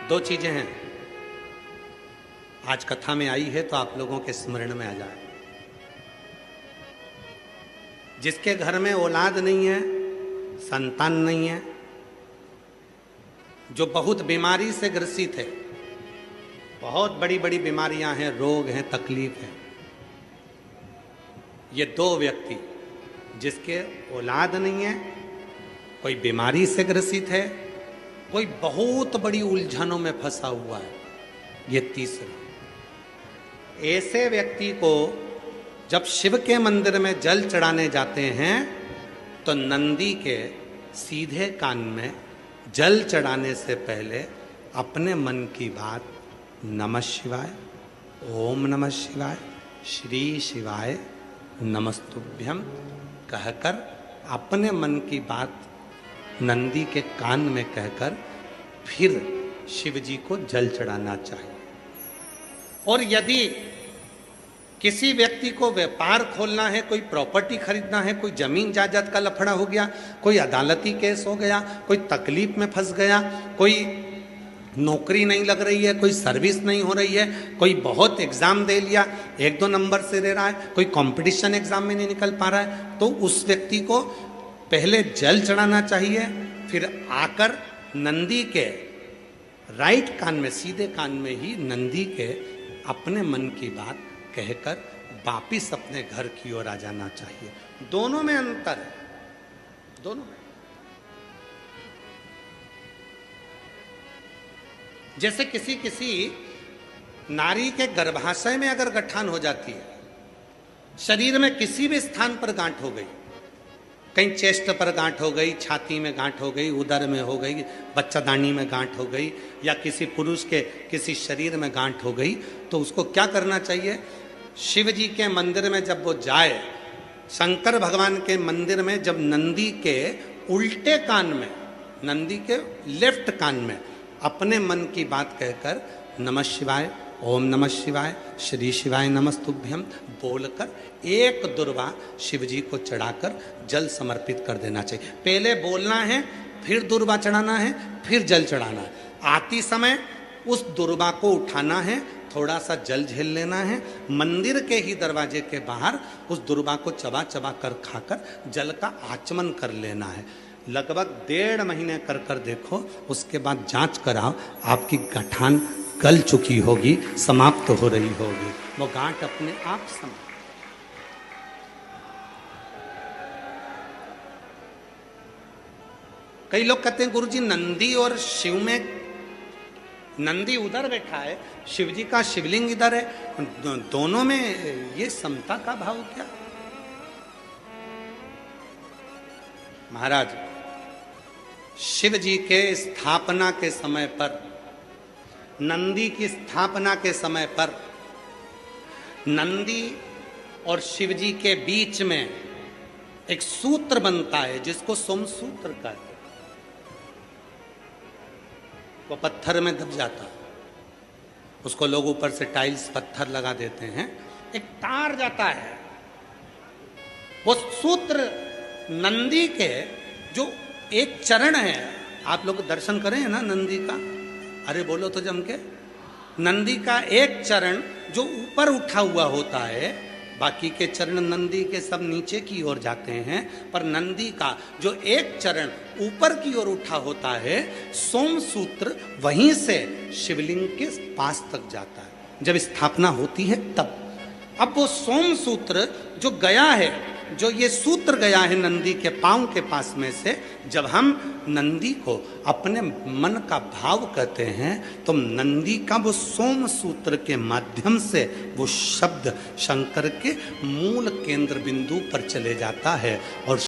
दो चीजें हैं, आज कथा में आई है तो आप लोगों के स्मरण में आ जाए। जिसके घर में औलाद नहीं है, संतान नहीं है, जो बहुत बीमारी से ग्रसित है, बहुत बड़ी बड़ी बीमारियां हैं, रोग हैं, तकलीफ है, ये दो व्यक्ति जिसके औलाद नहीं है, कोई बीमारी से ग्रसित है, कोई बहुत बड़ी उलझनों में फंसा हुआ है, ये तीसरा। ऐसे व्यक्ति को जब शिव के मंदिर में जल चढ़ाने जाते हैं तो नंदी के सीधे कान में जल चढ़ाने से पहले अपने मन की बात नमः शिवाय, ओम नमः शिवाय, श्री शिवाय नमस्तुभ्यम कहकर अपने मन की बात नंदी के कान में कहकर फिर शिव जी को जल चढ़ाना चाहिए। और यदि किसी व्यक्ति को व्यापार खोलना है, कोई प्रॉपर्टी खरीदना है, कोई जमीन जायदाद का लफड़ा हो गया, कोई अदालती केस हो गया, कोई तकलीफ में फंस गया, कोई नौकरी नहीं लग रही है, कोई सर्विस नहीं हो रही है, कोई बहुत एग्जाम दे लिया, 1-2 नंबर से दे रहा है, कोई कंपटीशन एग्जाम में नहीं निकल पा रहा है, तो उस व्यक्ति को पहले जल चढ़ाना चाहिए, फिर आकर नंदी के राइट कान में, सीधे कान में ही नंदी के अपने मन की बात कहकर वापिस अपने घर की ओर आ जाना चाहिए। दोनों में अंतर है, दोनों में। जैसे किसी नारी के गर्भाशय में अगर गठान हो जाती है, शरीर में किसी भी स्थान पर गांठ हो गई, कहीं चेस्ट पर गांठ हो गई, छाती में गांठ हो गई, उदर में हो गई, बच्चादानी में गांठ हो गई, या किसी पुरुष के किसी शरीर में गांठ हो गई, तो उसको क्या करना चाहिए? शिव जी के मंदिर में जब वो जाए, शंकर भगवान के मंदिर में जब नंदी के उल्टे कान में, नंदी के लेफ्ट कान में अपने मन की बात कहकर नमः शिवाय, ओम नमः शिवाय, श्री शिवाय नमस्तुभ्यम बोलकर एक दुर्वा शिव जी को चढ़ाकर जल समर्पित कर देना चाहिए। पहले बोलना है, फिर दुर्वा चढ़ाना है, फिर जल चढ़ाना है। आती समय उस दुर्वा को उठाना है, थोड़ा सा जल झेल लेना है, मंदिर के ही दरवाजे के बाहर उस दुर्वा को चबा चबा कर खाकर जल का आचमन कर लेना है। लगभग 1.5 महीने कर कर देखो, उसके बाद जांच कराओ, आपकी गठान गल चुकी होगी, समाप्त हो रही होगी, वो गांठ अपने आप समाप्त। कई लोग कहते हैं गुरुजी नंदी और शिव में, नंदी उधर बैठा है, शिव जी का शिवलिंग इधर है, दोनों में ये समता का भाव क्या? महाराज, शिव जी के स्थापना के समय पर, नंदी की स्थापना के समय पर नंदी और शिव जी के बीच में एक सूत्र बनता है जिसको सोमसूत्र कहते हैं। वो पत्थर में दब जाता है, उसको लोग ऊपर से टाइल्स पत्थर लगा देते हैं, एक तार जाता है। वो सूत्र नंदी के जो एक चरण है, आप लोग दर्शन करें ना नंदी का, अरे बोलो तो जम के, नंदी का एक चरण जो ऊपर उठा हुआ होता है, बाकी के चरण नंदी के सब नीचे की ओर जाते हैं, पर नंदी का जो एक चरण ऊपर की ओर उठा होता है, सोमसूत्र वहीं से शिवलिंग के पास तक जाता है। जब स्थापना होती है तब, अब वो सोमसूत्र जो गया है, जो ये सूत्र गया है नंदी के पांव के पास में से, जब हम नंदी को अपने मन का भाव कहते हैं तो नंदी का वो सोम सूत्र के माध्यम से वो शब्द शंकर के मूल केंद्र बिंदु पर चले जाता है और